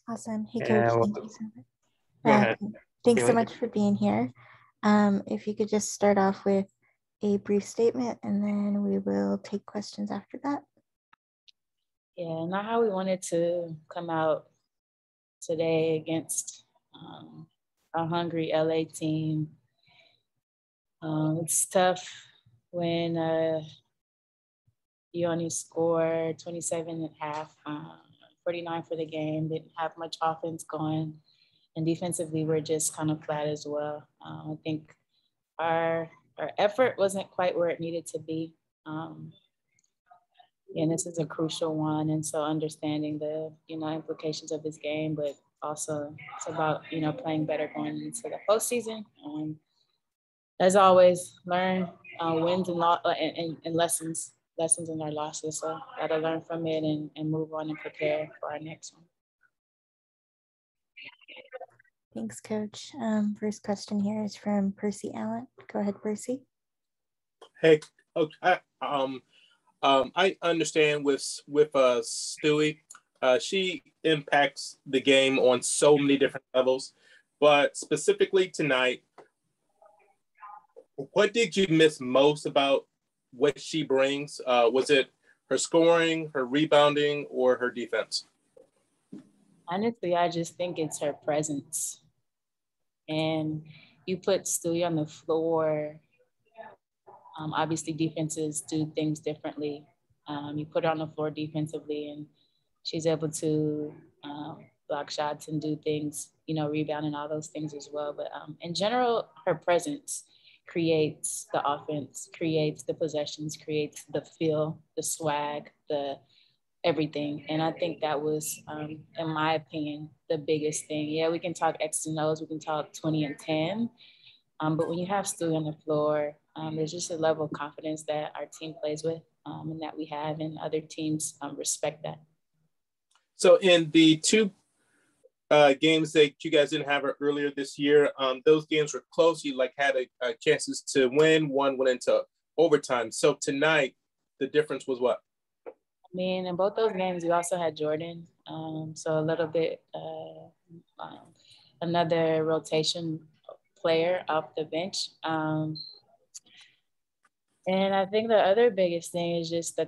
Awesome. Hey, Coach. And Thank you so much. go ahead. Thanks so much for being here. If you could just start off with a brief statement, and then we will take questions after that. Yeah, not how we wanted to come out today against a hungry LA team. It's tough when you only score 27 at half, 49 for the game, didn't have much offense going. And defensively, we're just kind of flat as well. I think our effort wasn't quite where it needed to be. And this is a crucial one. And so understanding the, implications of this game, but also it's about, playing better going into the postseason. As always, learn wins and lessons in our losses. So gotta learn from it and move on and prepare for our next one. Thanks, Coach. First question here is from Percy Allen. Go ahead, Percy. Hey, okay. I understand with Stewie, she impacts the game on so many different levels, but specifically tonight, what did you miss most about what she brings? Was it her scoring, her rebounding, or her defense? Honestly, I just think it's her presence. And you put Stewie on the floor. Obviously, defenses do things differently. You put her on the floor defensively, and she's able to block shots and do things, rebound and all those things as well. But in general, her presence creates the offense, creates the possessions, creates the feel, the swag, the everything. And I think that was, in my opinion, the biggest thing. Yeah, we can talk X's and O's, we can talk 20 and 10. But when you have Stu on the floor, there's just a level of confidence that our team plays with and that we have, and other teams respect that. So in the two games that you guys didn't have earlier this year, those games were close. You had a chances to win. One went into overtime. So tonight, the difference was what? I mean, in both those games, we also had Jordan. So a little bit, another rotation player off the bench. And I think the other biggest thing is just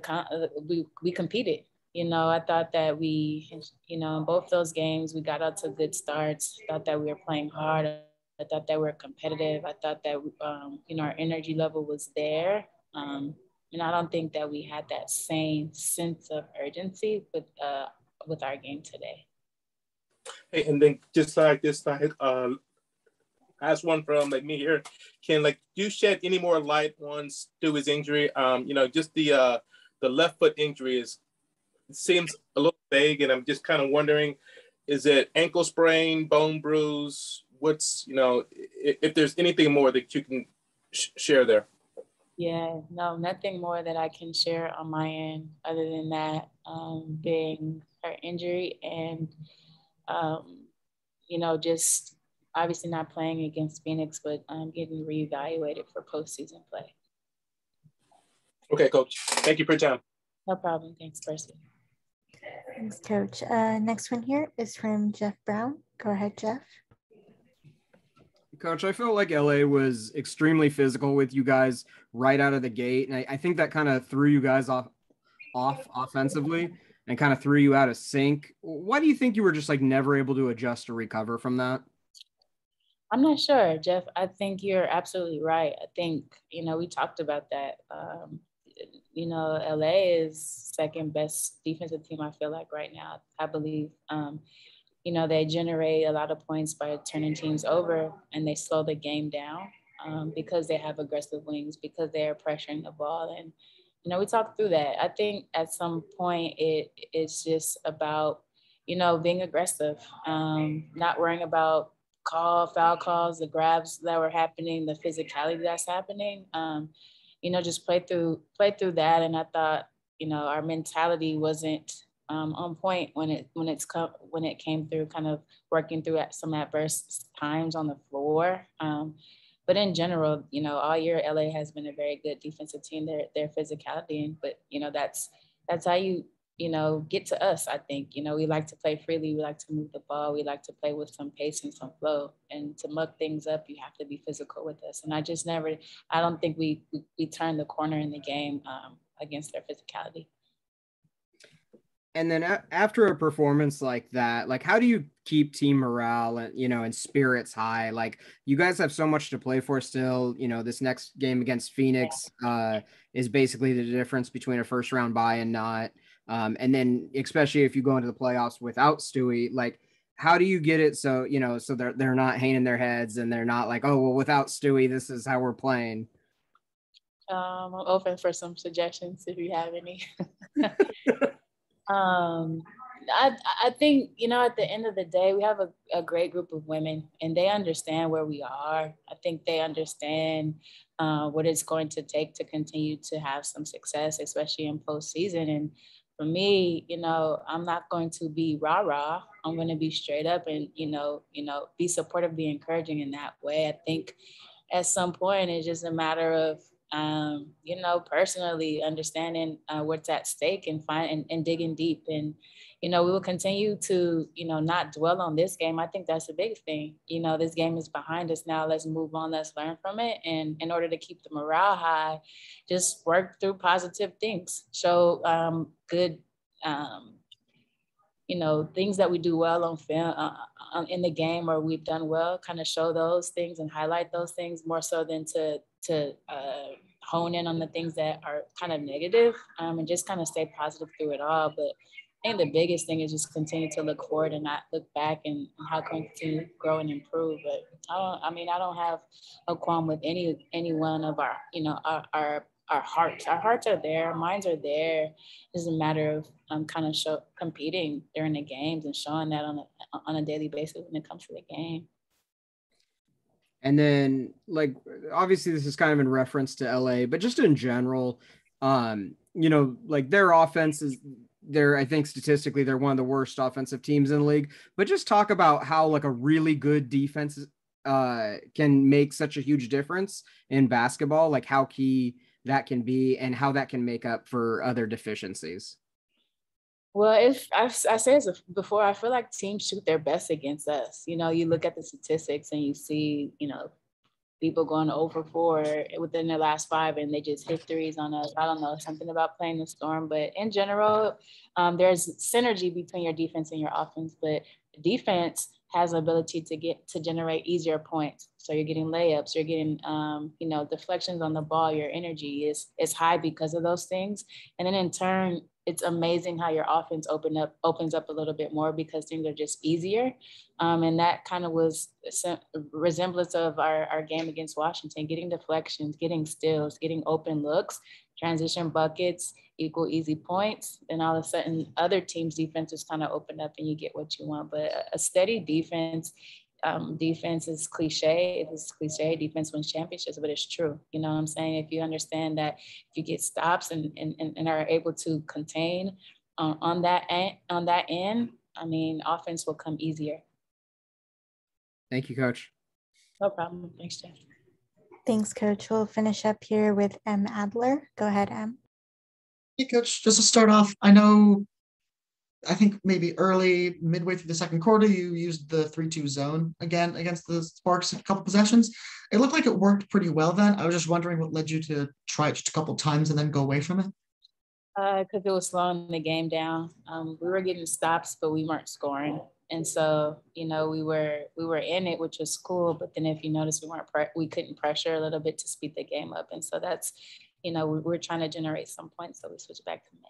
we competed. I thought that we, in both those games, we got out to good starts. I thought that we were playing hard. I thought that we were competitive. I thought that, our energy level was there. And I don't think that we had that same sense of urgency with our game today. Hey, and then just like this, last one from me here. Can you shed any more light on Stewie's injury? Just the left foot injury seems a little vague, and I'm just kind of wondering, is it ankle sprain, bone bruise? What's, if there's anything more that you can share there? Yeah, no, nothing more that I can share on my end other than that being her injury and, just obviously not playing against Phoenix, but getting reevaluated for postseason play. Okay, Coach. Thank you for your time. No problem. Thanks, Percy. Thanks, Coach. Next one here is from Jeff Brown. Go ahead, Jeff. Coach, I felt like LA was extremely physical with you guys right out of the gate. And I think that kind of threw you guys off offensively and kind of threw you out of sync. Why do you think you were just never able to adjust or recover from that? I'm not sure, Jeff. I think you're absolutely right. I think, we talked about that. LA is second best defensive team, I feel like right now, I believe. They generate a lot of points by turning teams over, and they slow the game down because they have aggressive wings, because they are pressuring the ball. And, we talked through that. I think at some point it's just about, being aggressive, not worrying about foul calls, the grabs that were happening, the physicality that's happening. Just play through that. And I thought, our mentality wasn't on point when it came through kind of working through some adverse times on the floor. But in general, all year LA has been a very good defensive team. Their physicality, but that's how you get to us. I think, we like to play freely. We like to move the ball. We like to play with some pace and some flow. And to muck things up, you have to be physical with us. And I don't think we turned the corner in the game against their physicality. And then after a performance like that, like how do you keep team morale and, and spirits high? Like you guys have so much to play for still, this next game against Phoenix is basically the difference between a first round bye and not. And then especially if you go into the playoffs without Stewie, like how do you get it so, so they're not hanging their heads and they're not like, oh, well, without Stewie, this is how we're playing. I'm open for some suggestions if you have any. I think, at the end of the day, we have a great group of women and they understand where we are. I think they understand what it's going to take to continue to have some success, especially in postseason. And for me, I'm not going to be rah-rah. I'm going to be straight up and, be supportive, be encouraging in that way. I think at some point, it's just a matter of, personally understanding what's at stake and digging deep. And, we will continue to, not dwell on this game. I think that's the biggest thing. This game is behind us now. Let's move on. Let's learn from it. And in order to keep the morale high, just work through positive things. Show good, things that we do well on film in the game or we've done well, kind of show those things and highlight those things more so than to hone in on the things that are kind of negative and just kind of stay positive through it all. But I think the biggest thing is just continue to look forward and not look back and how can we continue to grow and improve. But I don't have a qualm with any one of our, our hearts. Our hearts are there, our minds are there. It's a matter of kind of competing during the games and showing that on a daily basis when it comes to the game. And then, like, obviously, this is kind of in reference to LA, but just in general, like their offense is I think statistically, they're one of the worst offensive teams in the league. But just talk about how like a really good defense can make such a huge difference in basketball, like how key that can be and how that can make up for other deficiencies. Well, if I said this before, I feel like teams shoot their best against us. You look at the statistics and you see, people going over 4 within their last 5 and they just hit threes on us. I don't know, something about playing the Storm, but in general, there's synergy between your defense and your offense, but defense has the ability to generate easier points. So you're getting layups, you're getting, deflections on the ball, your energy is high because of those things. And then in turn, it's amazing how your offense opens up a little bit more because things are just easier. And that kind of was a resemblance of our game against Washington, getting deflections, getting steals, getting open looks, transition buckets, equal easy points. Then all of a sudden other teams' defenses kind of open up and you get what you want. But a steady defense, defense is cliche. It is cliche. Defense wins championships, but it's true. You know what I'm saying? If you understand that if you get stops and are able to contain on that end, I mean, offense will come easier. Thank you, Coach. No problem. Thanks, Jeff. Thanks, Coach. We'll finish up here with M. Adler. Go ahead, M. Hey, Coach. Just to start off, I think maybe midway through the second quarter, you used the 3-2 zone again against the Sparks a couple possessions. It looked like it worked pretty well then. I was just wondering what led you to try it just a couple times and then go away from it. Because it was slowing the game down. We were getting stops, but we weren't scoring. And so, we were in it, which was cool. But then if you notice, we couldn't pressure a little bit to speed the game up. And so that's, we're trying to generate some points. So we switched back to man.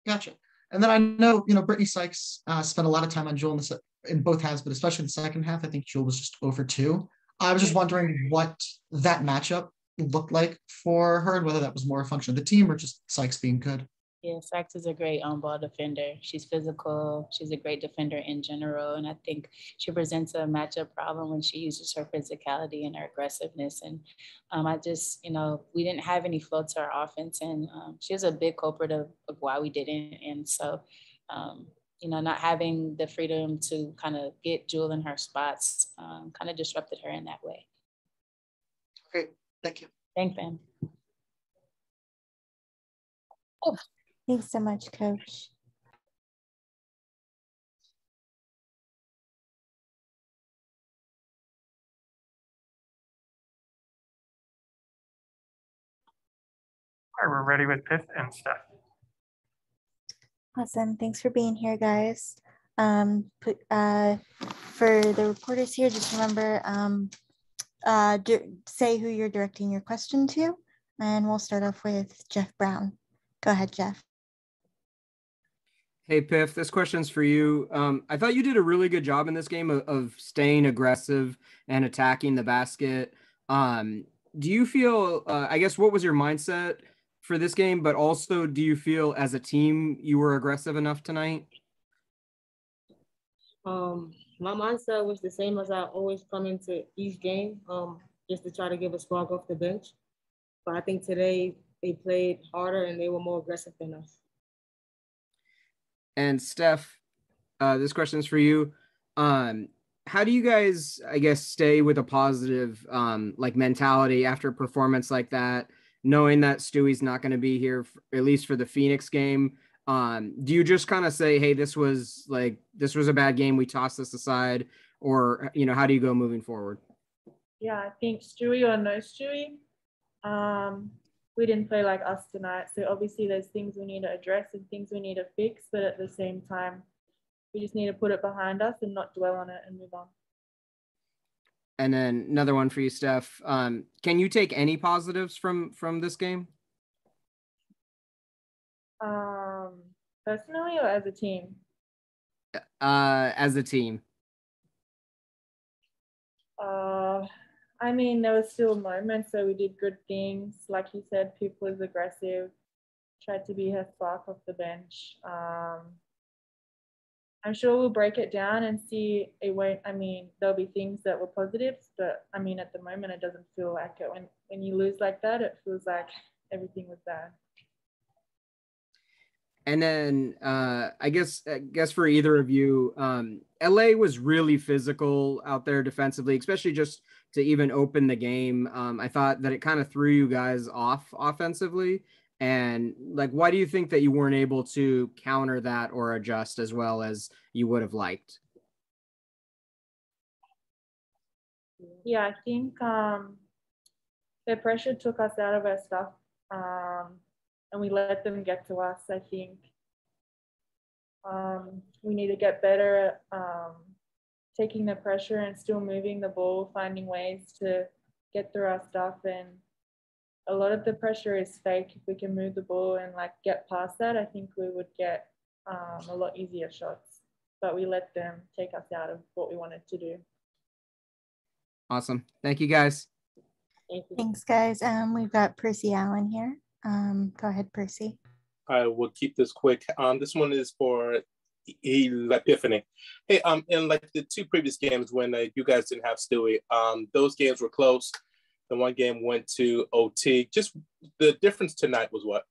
Gotcha. And then I know, Brittany Sykes spent a lot of time on Jewel in both halves, but especially in the second half, I think Jewel was just over 2. I was just wondering what that matchup looked like for her and whether that was more a function of the team or just Sykes being good. Yeah, Sykes is a great on-ball defender. She's physical. She's a great defender in general. And I think she presents a matchup problem when she uses her physicality and her aggressiveness. And I just, we didn't have any flow to our offense. And she was a big culprit of why we didn't. And so, not having the freedom to kind of get Jewel in her spots kind of disrupted her in that way. Great. Thank you. Thanks, Ben. Thanks so much, Coach. All right, we're ready with Pith and Steph. Awesome. Thanks for being here, guys. For the reporters here, just remember, say who you're directing your question to, and we'll start off with Jeff Brown. Go ahead, Jeff. Hey, Piff, this question's for you. I thought you did a really good job in this game of staying aggressive and attacking the basket. Do you feel, I guess, what was your mindset for this game, but also do you feel as a team you were aggressive enough tonight? My mindset was the same as I always come into each game, just to try to give a spark off the bench. But I think today they played harder and they were more aggressive than us. And Steph, this question is for you. How do you guys, I guess, stay with a positive like mentality after a performance like that, knowing that Stewie's not going to be here at least for the Phoenix game? Do you just kind of say, hey, this was a bad game, we toss this aside, or how do you go moving forward? Yeah, I think Stewie or no Stewie, we didn't play like us tonight. So obviously there's things we need to address and things we need to fix, but at the same time, we just need to put it behind us and not dwell on it and move on. And then another one for you, Steph. Can you take any positives from this game? Personally or as a team? As a team. I mean, there was still moments, so we did good things. Like you said, Pip was aggressive, tried to be her spark off the bench. I'm sure we'll break it down and see there'll be things that were positives, but I mean, at the moment, it doesn't feel like it. When you lose like that, it feels like everything was bad. And then I guess for either of you, LA was really physical out there defensively, especially just to even open the game. I thought that it kind of threw you guys off offensively. And why do you think that you weren't able to counter that or adjust as well as you would have liked? Yeah, I think the pressure took us out of our stuff. And we let them get to us. I think we need to get better at taking the pressure and still moving the ball, finding ways to get through our stuff. And a lot of the pressure is fake. If we can move the ball and get past that, I think we would get a lot easier shots. But we let them take us out of what we wanted to do. Awesome. Thank you, guys. Thank you. Thanks, guys. We've got Percy Allen here. Go ahead, Percy. I will keep this quick. This one is for Epiphany. Hey, in the two previous games when you guys didn't have Stewie, those games were close. The one game went to OT. Just the difference tonight was what?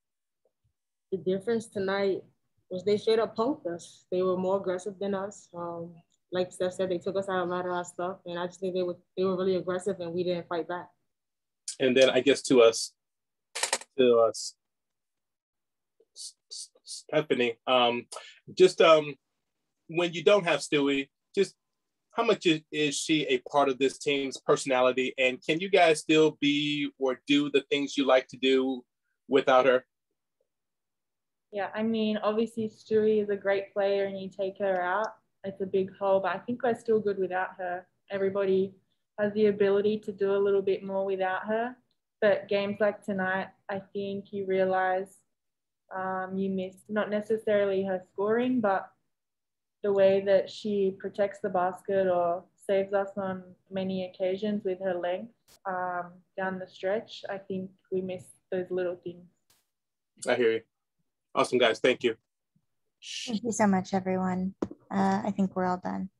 The difference tonight was they straight up punked us. They were more aggressive than us. Like Steph said, they took us out of a lot of our stuff, and I just think they were really aggressive, and we didn't fight back. And then I guess to us, Stephanie, when you don't have Stewie, just how much is she a part of this team's personality? And can you guys still be or do the things you like to do without her? Yeah, I mean, obviously Stewie is a great player and you take her out, it's a big hole, but I think we're still good without her. Everybody has the ability to do a little bit more without her. But games like tonight, I think you realize you miss not necessarily her scoring, but the way that she protects the basket or saves us on many occasions with her length down the stretch. I think we miss those little things. I hear you. Awesome, guys. Thank you. Thank you so much, everyone. I think we're all done.